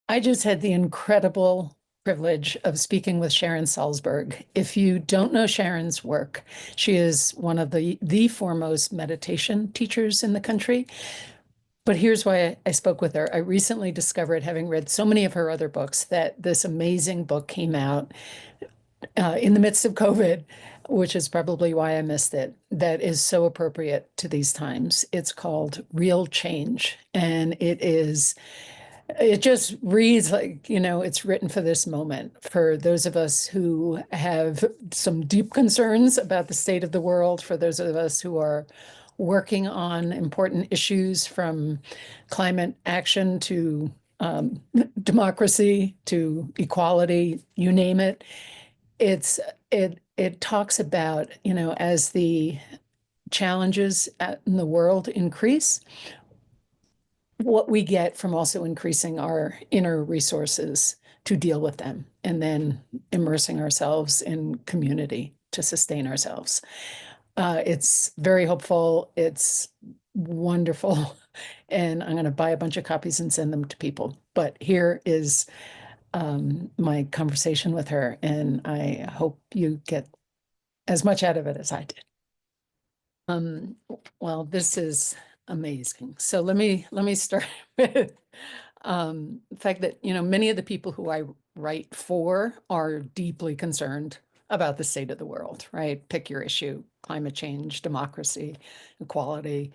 I just had the incredible privilege of speaking with Sharon Salzberg. If you don't know Sharon's work, she is one of the foremost meditation teachers in the country. But here's why I spoke with her. I recently discovered, having read so many of her other books, that this amazing book came out in the midst of COVID, which is probably why I missed it, that is so appropriate to these times. It's called Real Change, and it just reads like, it's written for this moment, for those of us who have some deep concerns about the state of the world, for those of us who are working on important issues from climate action to democracy to equality, you name it. It talks about, as the challenges in the world increase, what we get from also increasing our inner resources to deal with them, and then immersing ourselves in community to sustain ourselves. It's very hopeful. It's wonderful. And I'm going to buy a bunch of copies and send them to people. But here is my conversation with her, and I hope you get as much out of it as I did. Well, this is amazing. So let me start with the fact that, many of the people who I write for are deeply concerned about the state of the world, right? Pick your issue: climate change, democracy, equality.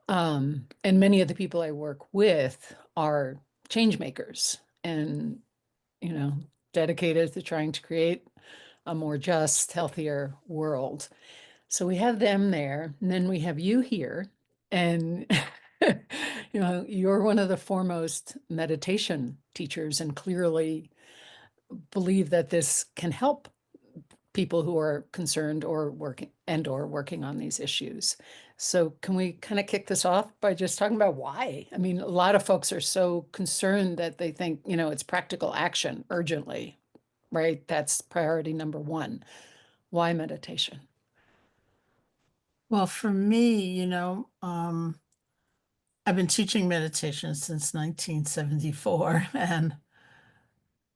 And many of the people I work with are change makers and, you know, dedicated to trying to create a more just, healthier world. So we have them there, and then we have you here, and you're one of the foremost meditation teachers, and clearly believe that this can help people who are concerned or working on these issues. So can we kind of kick this off by just talking about why? I mean, a lot of folks are so concerned that they think, it's practical action urgently, right? That's priority number one. Why meditation? Well, for me, I've been teaching meditation since 1974, and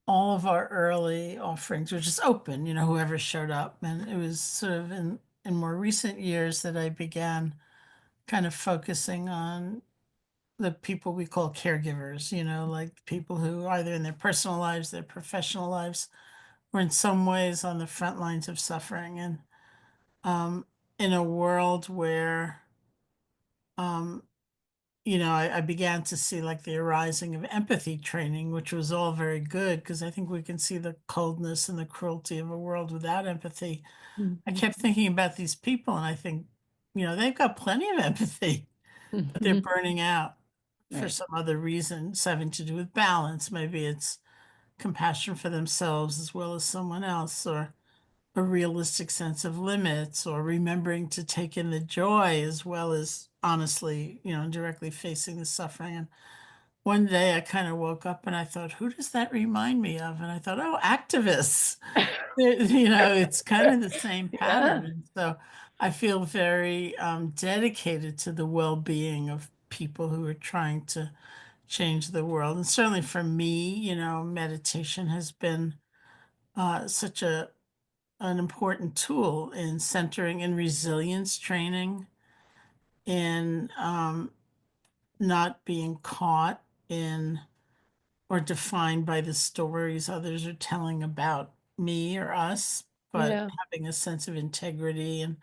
all of our early offerings were just open, whoever showed up. And it was sort of in more recent years that I began kind of focusing on the people we call caregivers, like people who either in their personal lives, their professional lives, or in some ways on the front lines of suffering. And in a world where um, I began to see like the arising of empathy training, which was all very good because I think we can see the coldness and the cruelty of a world without empathy. I Mhm. kept thinking about these people and I think, they've got plenty of empathy, but they're Mhm. burning out for Right. some other reasons having to do with balance. Maybe it's compassion for themselves as well as someone else, or a realistic sense of limits, or remembering to take in the joy as well as honestly, directly facing the suffering. And one day I kind of woke up and I thought, who does that remind me of? And I thought, oh, activists. It's kind of the same pattern. Yeah. And so I feel very dedicated to the well-being of people who are trying to change the world. And certainly for me, meditation has been such an important tool in centering and resilience training, in not being caught in or defined by the stories others are telling about me or us, but Yeah. having a sense of integrity. And,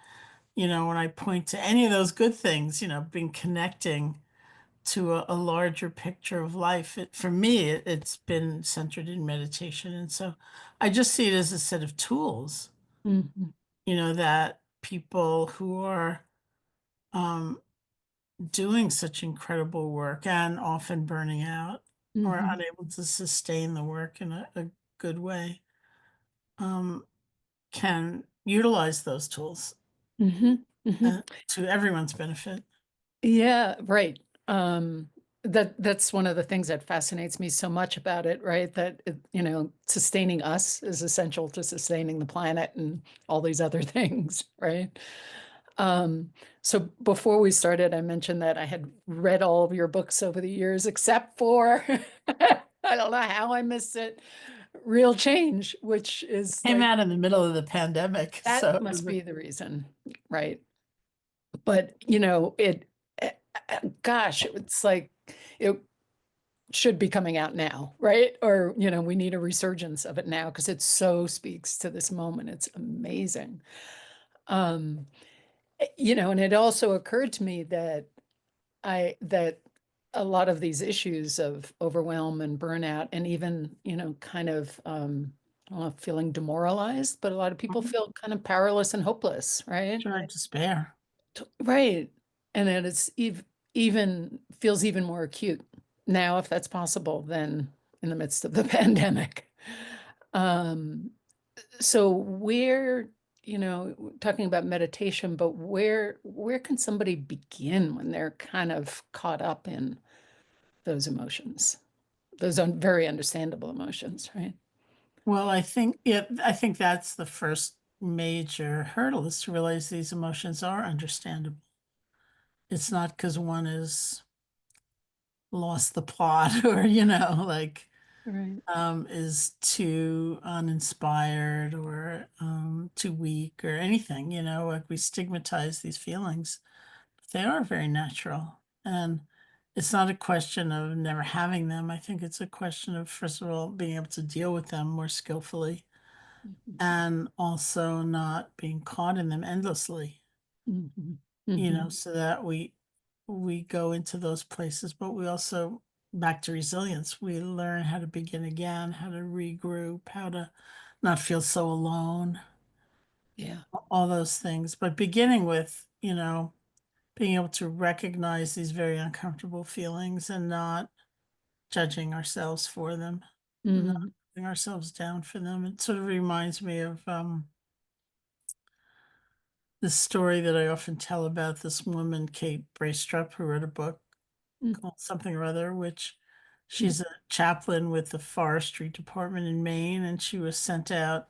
when I point to any of those good things, being connecting to a larger picture of life, for me, it's been centered in meditation. And so I just see it as a set of tools, Mhm. that people who are um, doing such incredible work and often burning out or Mhm. unable to sustain the work in a good way, um, can utilize those tools Mhm. Mhm. to everyone's benefit. Yeah, right. That's one of the things that fascinates me so much about it, right? That sustaining us is essential to sustaining the planet and all these other things, right? So before we started, I mentioned that I had read all of your books over the years, except for I don't know how I missed it. Real change, which is Came like, out in the middle of the pandemic, that so it must was be the reason, right? But, you know, gosh, it's like, it should be coming out now, right? Or, you know, we need a resurgence of it now because it so speaks to this moment. It's amazing. Um, you know, and it also occurred to me that that a lot of these issues of overwhelm and burnout and even, you know, kind of I don't know, feeling demoralized, but a lot of people Mhm. feel kind of powerless and hopeless, right? Sure, despair. Right. And then it's even feels even more acute now, if that's possible, than in the midst of the pandemic. Um, so where, you know, talking about meditation, but where can somebody begin when they're kind of caught up in those emotions, those very understandable emotions, right? Well, I think that's the first major hurdle is to realize these emotions are understandable. It's not because one is lost the plot or, like Right. is too uninspired or too weak or anything, like we stigmatize these feelings. But they are very natural. And it's not a question of never having them. I think it's a question of, first of all, being able to deal with them more skillfully Mhm. and also not being caught in them endlessly, Mhm. Mhm. so that we go into those places, but we also back to resilience. We learn how to begin again, how to regroup, how to not feel so alone, Yeah. all those things. But beginning with, being able to recognize these very uncomfortable feelings and not judging ourselves for them, not Mhm. putting ourselves down for them. It sort of reminds me of the story that I often tell about this woman, Kate Braestrup, who wrote a book Mhm. called something or other, which Mhm. she's a chaplain with the forestry department in Maine, and she was sent out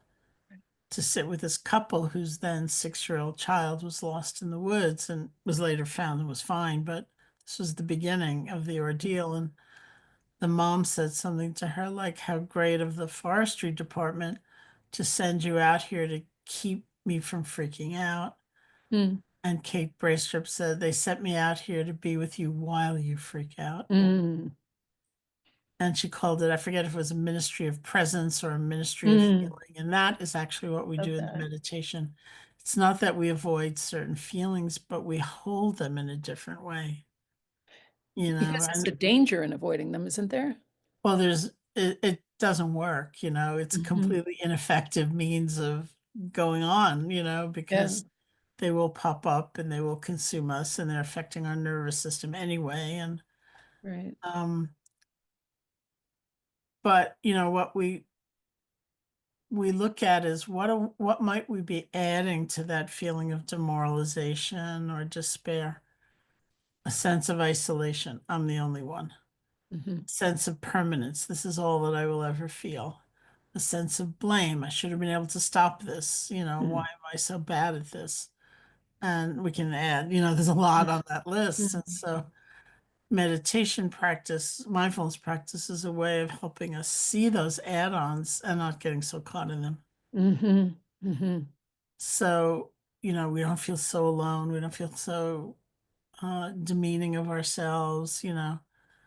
to sit with this couple whose then 6-year-old child was lost in the woods and was later found and was fine. But this was the beginning of the ordeal. And the mom said something to her like, "How great of the forestry department to send you out here to keep me from freaking out." Mhm. And Kate Braestrup said, "They sent me out here to be with you while you freak out." Mhm. And she called it, I forget if it was a ministry of presence or a ministry of Mhm. healing. And that is actually what we Love do in the that. meditation. It's not that we avoid certain feelings, but we hold them in a different way, Because there's and a danger in avoiding them, isn't there? well, it doesn't work, it's a Mhm. completely ineffective means of going on, Yeah. because they will pop up and they will consume us and they're affecting our nervous system anyway. And, Right. um, but what we look at is what might we be adding to that feeling of demoralization or despair? A sense of isolation. I'm the only one. Mhm. Sense of permanence. This is all that I will ever feel. A sense of blame. I should have been able to stop this. Why Mhm. am I so bad at this? And we can add, there's a lot on that list. And Mhm. so meditation practice, mindfulness practice is a way of helping us see those add-ons and not getting so caught in them. Mhm. Mhm. So, we don't feel so alone. We don't feel so demeaning of ourselves.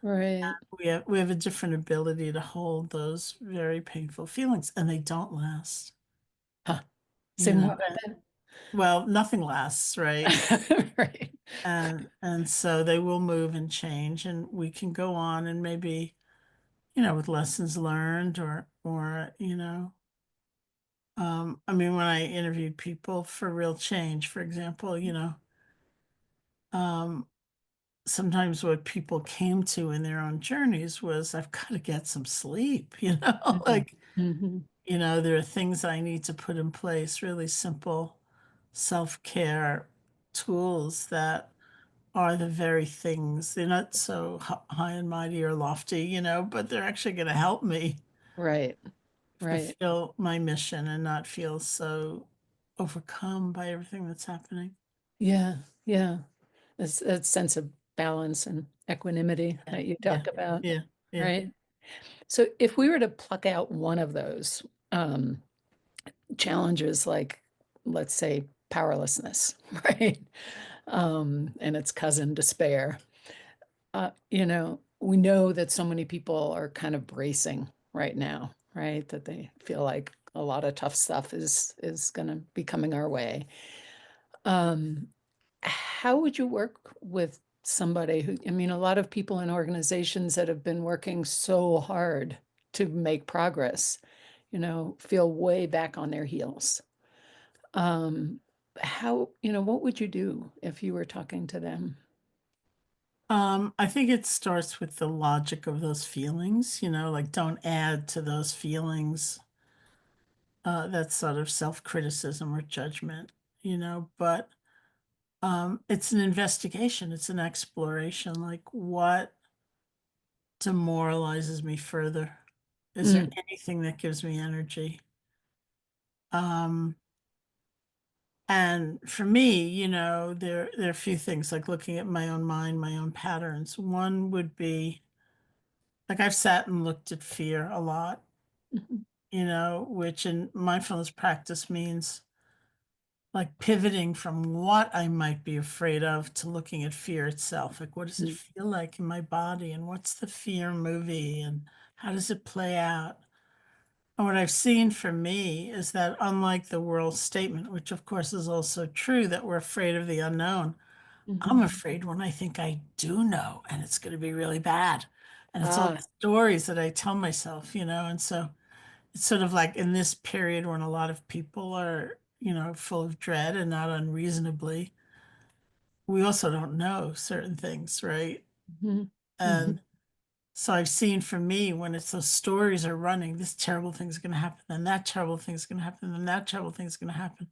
Right. We have a different ability to hold those very painful feelings, and they don't last. Huh. Say You more know, about and, that. well, nothing lasts, right? Right. And so they will move and change, and we can go on and maybe, with lessons learned or I mean, when I interviewed people for Real Change, for example, um, sometimes what people came to in their own journeys was, I've got to get some sleep, Mhm. like, Mhm. there are things I need to put in place, really simple self-care tools that are the very things. They're not so high and mighty or lofty, but they're actually going to help me Right. Right. fulfill my mission and not feel so overcome by everything that's happening. Yeah. Yeah. This that sense of balance and equanimity Yeah, that you yeah, talked about, yeah, yeah. right? So if we were to pluck out one of those um, challenges, like let's say powerlessness, right? And its cousin, despair. We know that so many people are kind of bracing right now, right? That they feel like a lot of tough stuff is going to be coming our way. Um, how would you work with somebody who, I mean, a lot of people in organizations that have been working so hard to make progress, feel way back on their heels. Um, what would you do if you were talking to them? I think it starts with the logic of those feelings, like don't add to those feelings. That's sort of self-criticism or judgment, but it's an investigation, it's an exploration, like what demoralizes me further? Is there Mm, anything that gives me energy? Um, and for me, there are a few things like looking at my own mind, my own patterns. One would be like I've sat and looked at fear a lot, mhm, which in mindfulness practice means like pivoting from what I might be afraid of to looking at fear itself. Like, what does it mm, feel like in my body? And what's the fear movie? And how does it play out? And what I've seen for me is that unlike the world statement, which of course is also true, that we're afraid of the unknown, I'm mhm. afraid when I think I do know and it's going to be really bad. And it's all the Ah, stories that I tell myself, and so it's sort of like in this period when a lot of people are, full of dread and not unreasonably, we also don't know certain things, right? mhm, mhm, And so I've seen for me when it's those stories are running, this terrible thing's going to happen, then that terrible thing's going to happen, then that terrible thing's going to happen.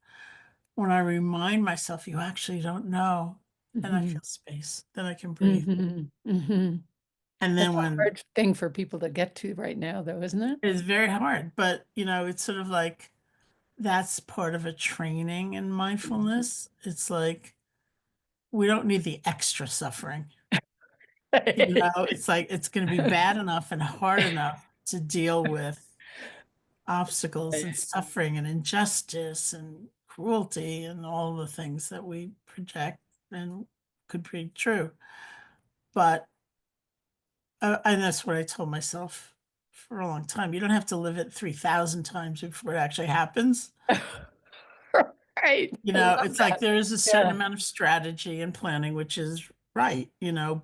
When I remind myself, you actually don't know, then I mhm, feel space, then I can breathe. mhm, mhm. And That's then a when hard thing for people to get to right now, though, isn't it? it's very hard, but it's sort of like that's part of a training in Mhm. mindfulness. It's like we don't need the extra suffering. It's like it's going to be bad enough and hard enough to deal with obstacles and suffering and injustice and cruelty and all the things that we project and could be true. But and that's what I told myself for a long time. You don't have to live it 3,000 times before it actually happens. Right. I love It's like that. there is a certain Yeah. amount of strategy and planning, which is right,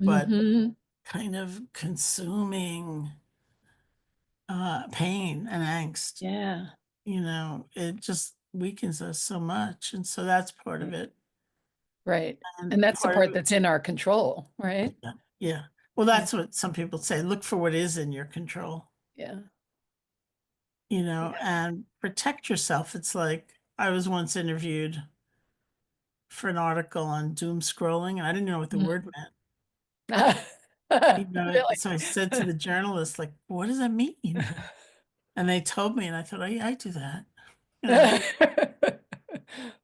but Mhm. kind of consuming pain and angst, Yeah. it just weakens us so much. And so that's part of Right. it. Right. And And that's the part of part it, that's in our control, right? yeah, yeah. Well, Yeah. that's what some people say. Look for what is in your control, Yeah. and protect yourself. It's like I was once interviewed for an article on doom scrolling, and I didn't know what the Mm. word meant. Really? So I said to the journalist, like, what does that mean? And they told me, and I thought, oh, yeah, I do that, you know.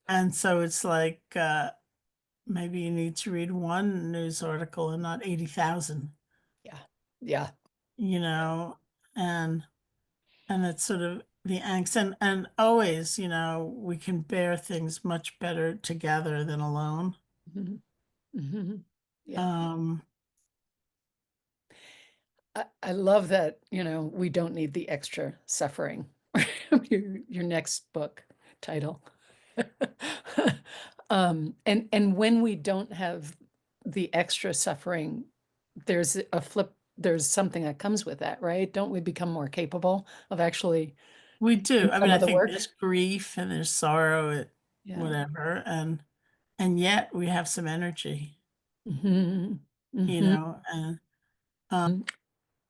And so it's like maybe you need to read one news article and not 80,000, Yeah. Yeah. you know, and that's sort of the angst. And always, we can bear things much better together than alone. Mhm. Mhm. Yeah. Um, I love that, we don't need the extra suffering. Your next book title. And when we don't have the extra suffering, there's something that comes with that, right? Don't we become more capable of actually we do. doing I mean, some I of the think work? there's grief and there's sorrow at Yeah. whatever, and yet we have some energy, Mhm. Mhm. and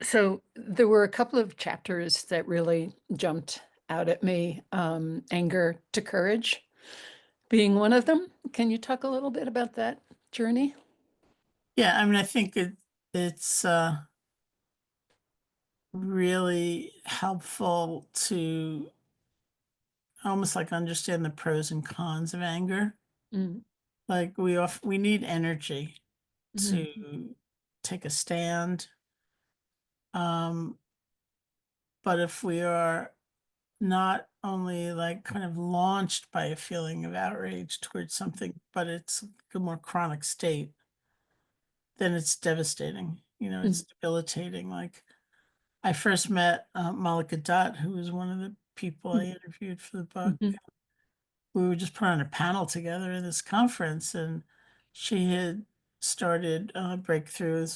So there were a couple of chapters that really jumped out at me, anger to courage being one of them. Can you talk a little bit about that journey? yeah, I mean, I think it's really helpful to almost like understand the pros and cons of anger. Mm, Like we need energy mhm, to take a stand. Um, But if we are not only like kind of launched by a feeling of outrage towards something, but it's a more chronic state, then it's devastating. It's Mm, debilitating. Like I first met Malika Dutt, who was one of the people I mm, interviewed for the book. mhm, We were just put on a panel together in this conference, and she had started Breakthrough,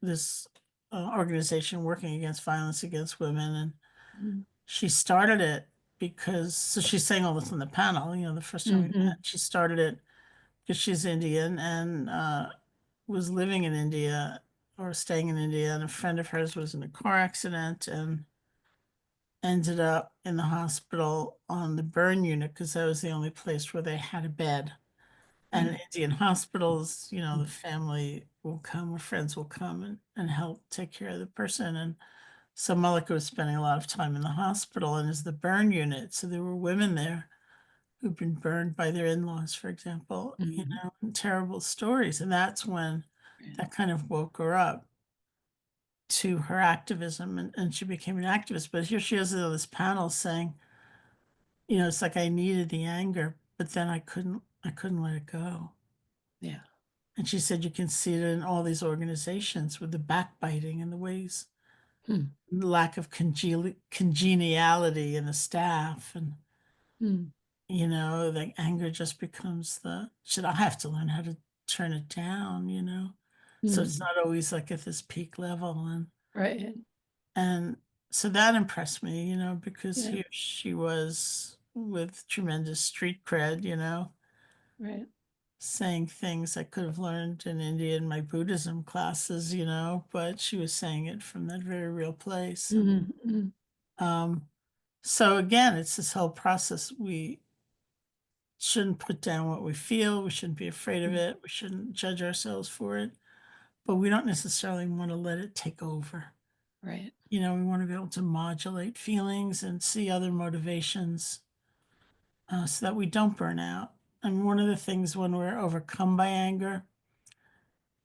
this organization working against violence against women, and mm, she started it because, so she's saying all this on the panel, the first time we met, mhm, she started it because she's Indian and was living in India or staying in India, and a friend of hers was in a car accident and ended up in the hospital on the burn unit because that was the only place where they had a bed. And in mm, Indian hospitals, the mm, family will come or friends will come and help take care of the person. And so Malika was spending a lot of time in the hospital and is the burn unit. So there were women there who've been burned by their in-laws, for example, mm, and terrible stories. And that's when that kind of woke her up to her activism, and she became an activist. But here she is on this panel saying, it's like I needed the anger, but then I couldn't let it go. yeah. And she said you can see it in all these organizations with the backbiting and the ways, Mm, lack of congeniality in the staff, and mm, the anger just becomes should I have to learn how to turn it down. So it's mm, not always like at this peak level, right. and so that impressed me, because Yeah, here she was with tremendous street cred, right. saying things I could have learned in India in my Buddhism classes, but she was saying it from that very real place. And Mhm, mm, um, so again, it's this whole process. We shouldn't put down what we feel. We shouldn't be afraid of mm, it. We shouldn't judge ourselves for it, but we don't necessarily want to let it take over. right. We want to be able to modulate feelings and see other motivations so that we don't burn out. And one of the things when we're overcome by anger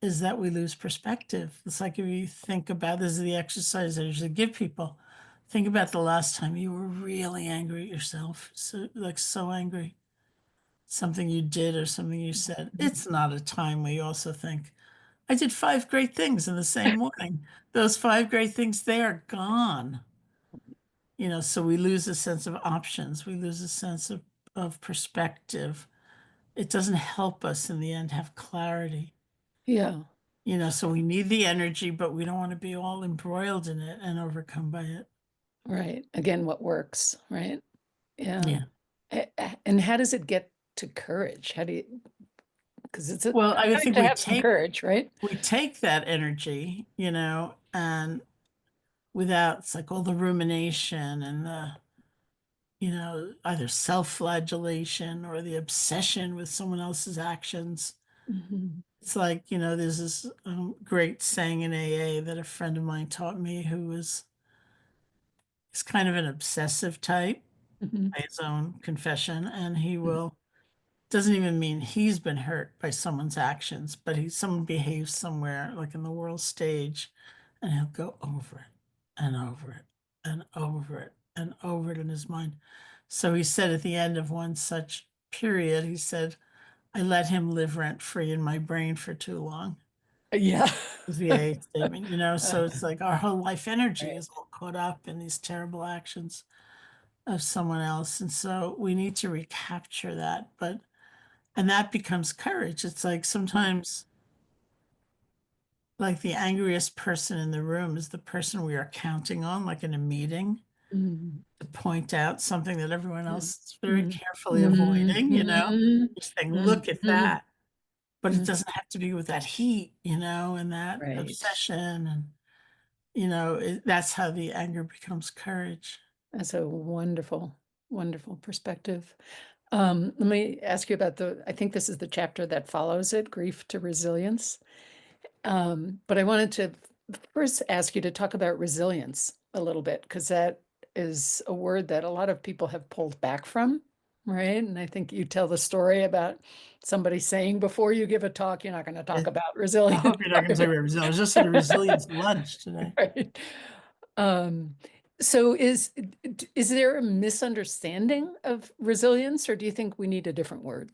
is that we lose perspective. It's like if you think about this is the exercise I usually give people. Think about the last time you were really angry at yourself, so angry, something you did or something you said. Mhm. It's not a time where you also think, I did 5 great things in the same morning. Those 5 great things, they are gone. So we lose a sense of options. We lose a sense of perspective. It doesn't help us in the end have clarity. Yeah, So we need the energy, but we don't want to be all embroiled in it and overcome by it. right. Again, what works, right? Yeah. Yeah. And how does it get to courage? How do you, because it's Well, I good think to we have some take courage, right? we take that energy, and without it's like all the rumination and either self-flagellation or the obsession with someone else's actions. Mhm, It's like, there's this great saying in AA that a friend of mine taught me who is kind of an obsessive type mhm, by his own confession, and he mm, will doesn't even mean he's been hurt by someone's actions, but someone behaves somewhere like in the world stage, and he'll go over it and over it and over it and over it in his mind. So he said at the end of one such period, he said, I let him live rent free in my brain for too long. Yeah. Was the A statement, so it's like our whole life energy Right. is all caught up in these terrible actions of someone else. And so we need to recapture that. And that becomes courage. It's like sometimes, like the angriest person in the room is the person we are counting on, like in a meeting, Mm, to point out something that everyone mm, else is very mm, carefully avoiding, mhm, You're saying, look at mhm, that. But it mm. doesn't have to be with that heat, and that Right. obsession. And, that's how the anger becomes courage. That's a wonderful, wonderful perspective. Let me ask you about I think this is the chapter that follows it, Grief to Resilience. But I wanted to first ask you to talk about resilience a little bit, because that is a word that a lot of people have pulled back from, right? And I think you tell the story about somebody saying before you give a talk, you're not going to talk It, about I resilience. hope you're not going to say resilience. I was just at a resilience lunch today. Right. Um, So is there a misunderstanding of resilience, or do you think we need a different word?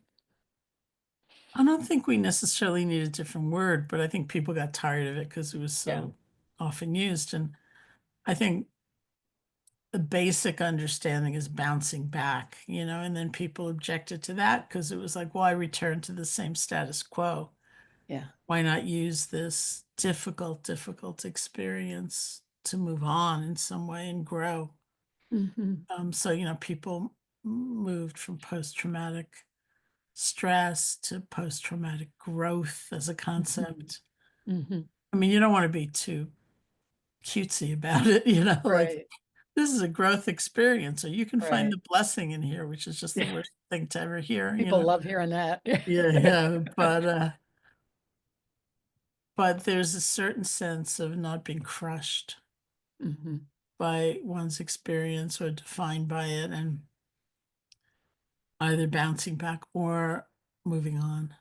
I don't think we necessarily need a different word, but I think people got tired of it because it was Yeah. so often used. And I think the basic understanding is bouncing back, and then people objected to that because it was like, why return to the same status quo? Yeah. Why not use this difficult experience to move on in some way and grow? Hmm. So, people moved from post-traumatic stress to post-traumatic growth as a Hmm. concept. Hmm. I mean, you don't want to be too cutesy about it, like Right. this is a growth experience, or you can find Right. the blessing in here, which is just the Yeah. worst thing to ever hear, People love hearing that. Yeah, yeah, but there's a certain sense of not being crushed Hmm. by one's experience or defined by it, and either bouncing back or moving on.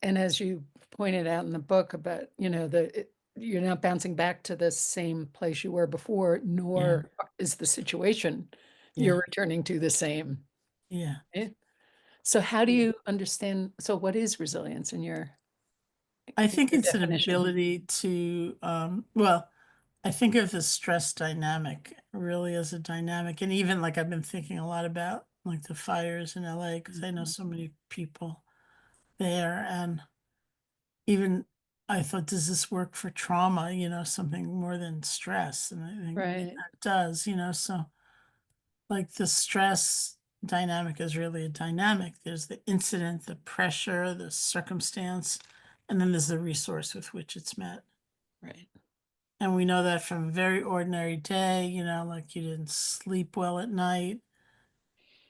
And as you pointed out in the book about, you're not bouncing back to the same place you were before, Yeah, nor is the situation you're yeah, returning to the same. yeah. Right? So how do Yeah. you understand? So what is resilience I in think your it's an definition? ability to, well, I think of the stress dynamic really as a dynamic. And even like I've been thinking a lot about like the fires in LA because I know Mhm. so many people there. And even I thought, does this work for trauma? Something more than stress. And I think Right. that does, so like the stress dynamic is really a dynamic. There's the incident, the pressure, the circumstance, and then there's the resource with which it's met. Right. And we know that from a very ordinary day, like you didn't sleep well at night,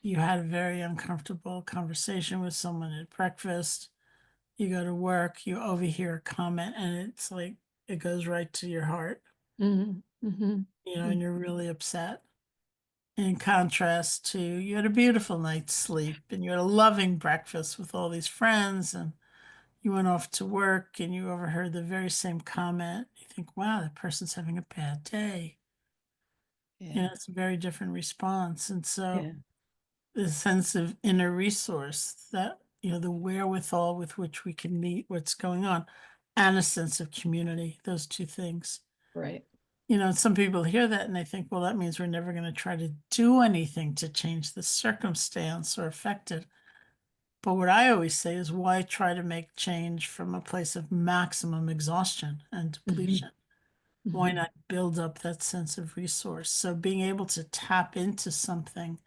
you had a very uncomfortable conversation with someone at breakfast, you go to work, you overhear a comment, and it's like it goes right to your heart, Hmm. Hmm. and you're really upset. In contrast to you had a beautiful night's sleep and you had a loving breakfast with all these friends and you went off to work and you overheard the very same comment. You think, wow, that person's having a bad day. Yeah. It's a very different response. And so Yeah. the sense of inner resource that, the wherewithal with which we can meet what's going on and a sense of community, those two things. Right. Some people hear that and they think, well, that means we're never going to try to do anything to change the circumstance or affect it. But what I always say is, why try to make change from a place of maximum exhaustion and Hmm. depletion? Why Hmm. not build up that sense of resource? So being able to tap into something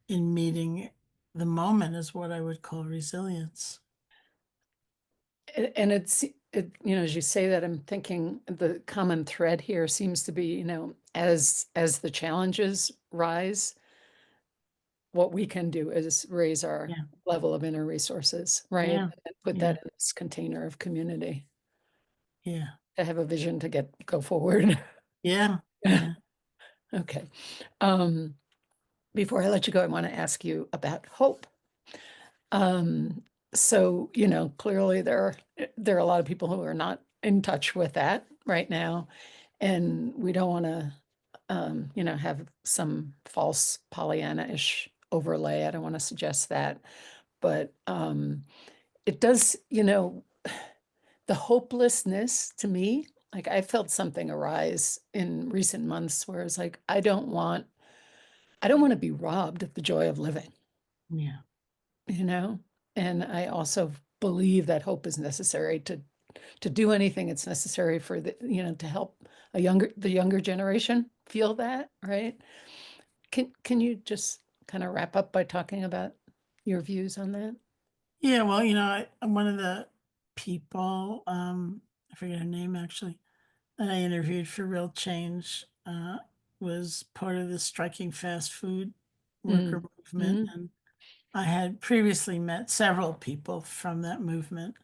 in meeting the moment is what I would call resilience. And as you say that, I'm thinking the common thread here seems to be, as the challenges rise, what we can do is raise our Yeah, level of inner resources, right? yeah, And put yeah, that in this container of community yeah, to have a vision to go forward. yeah, yeah, Okay. Um, Before I let you go, I want to ask you about hope. So, clearly there are a lot of people who are not in touch with that right now. And we don't want to, have some false Pollyanna-ish overlay. I don't want to suggest that. But it does, the hopelessness to me, like I felt something arise in recent months where it's like, I don't want to be robbed of the joy of living, yeah, you know? And I also believe that hope is necessary to do anything. It's necessary for to help the younger generation feel that, right? Can you just kind of wrap up by talking about your views on that? yeah. Well, I'm one of the people, I forget her name actually, that I interviewed for Real Change, was part of the striking fast food Mm, worker movement. mhm, And I had previously met several people from that movement.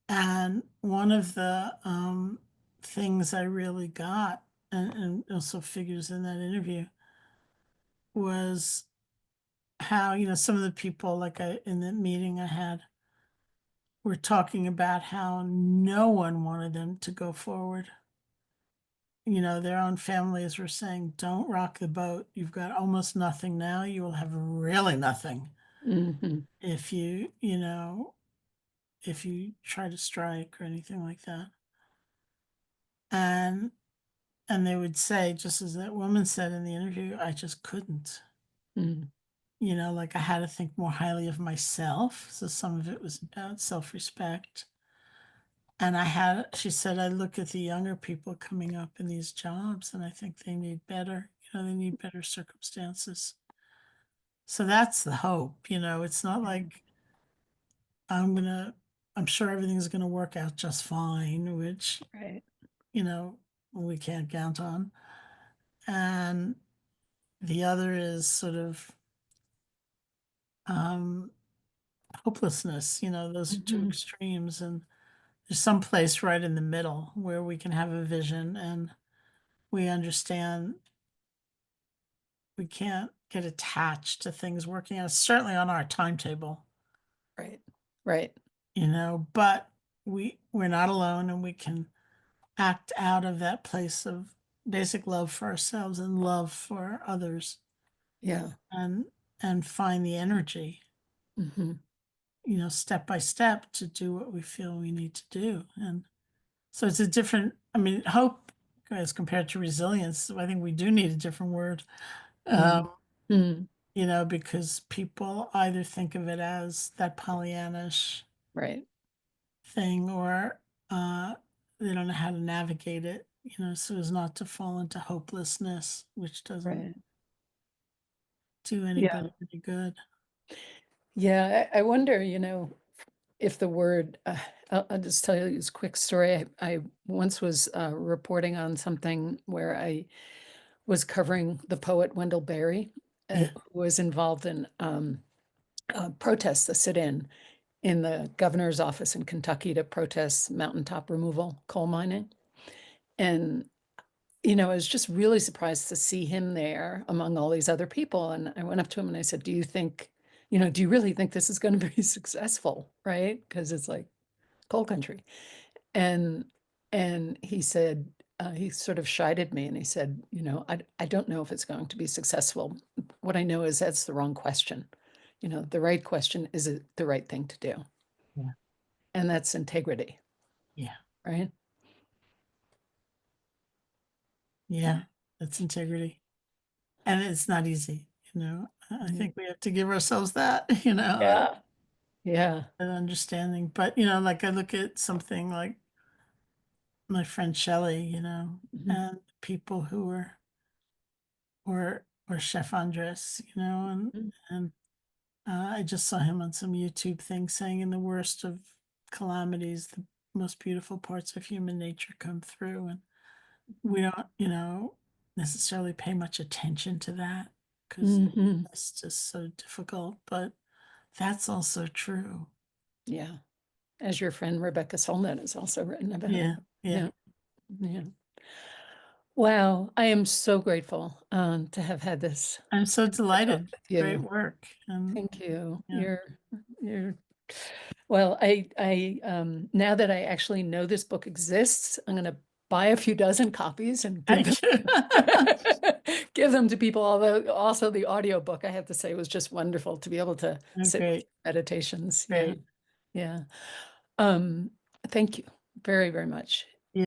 And one of the things I really got, and also figures in that interview, was how, some of the people, like in the meeting I had, were talking about how no one wanted them to go forward. their own families were saying, don't rock the boat. You've got almost nothing now. You will have really nothing Hmm. if if you try to strike or anything like that. And and they would say, just as that woman said in the interview, I just couldn't. Mm. Like I had to think more highly of myself. So some of it was about self-respect. And she said, I look at the younger people coming up in these jobs and I think they need better, they need better circumstances. So that's the hope, it's not like I'm gonna, I'm sure everything's gonna work out just fine, which, Right. you know, we can't count on. And the other is sort of um, hopelessness, those are two Hmm. extremes. And there's some place right in the middle where we can have a vision and we understand we can't get attached to things working out, certainly on our timetable, Right. Right. but we're not alone and we can act out of that place of basic love for ourselves and love for others Yeah. and find the energy, Hmm. step by step to do what we feel we need to do. And so it's a different, I mean, hope as compared to resilience, I think we do need a different word. Mm. Um, Mm. because people either think of it as that Pollyannish Right. thing or they don't know how to navigate it, so as not to fall into hopelessness, which doesn't Right. do Yeah. anybody any good. Yeah. I wonder, if the word, I'll just tell you this quick story. I once was reporting on something where I was covering the poet Wendell Berry, Yeah. who was involved in protests, a sit-in the governor's office in Kentucky to protest mountaintop removal, coal mining. And, I was just really surprised to see him there among all these other people. And I went up to him and I said, do you really think this is going to be successful? Right? Because it's like coal country. And he said, he sort of shied at me and he said, I don't know if it's going to be successful. What I know is that's the wrong question. The right question, is it the right thing to do? Yeah. And that's integrity, Yeah. right? Yeah. That's integrity. And it's not easy, I Mm. think we have to give ourselves that, Yeah. Yeah. that understanding. But, like I look at something like my friend Shelley, Mhm. and people who were or Chef Andres, Mm. and I just saw him on some YouTube thing saying in the worst of calamities, the most beautiful parts of human nature come through, and we don't, necessarily pay much attention to that because Mhm. it's just so difficult. But that's also true. Yeah. As your friend Rebecca Solnit has also written about. Yeah, yeah. Yeah. Yeah. Wow. I am so grateful to have had this I'm so talk delighted. with Great you. work, and Thank you. yeah, You're well, now that I actually know this book exists, I'm gonna buy a few dozen copies and give them thank you. give them to people. Although also the audiobook, I have to say, was just wonderful to be able to Oh, sit with great, meditations. Yeah. great. Yeah. Um, thank you very, very much.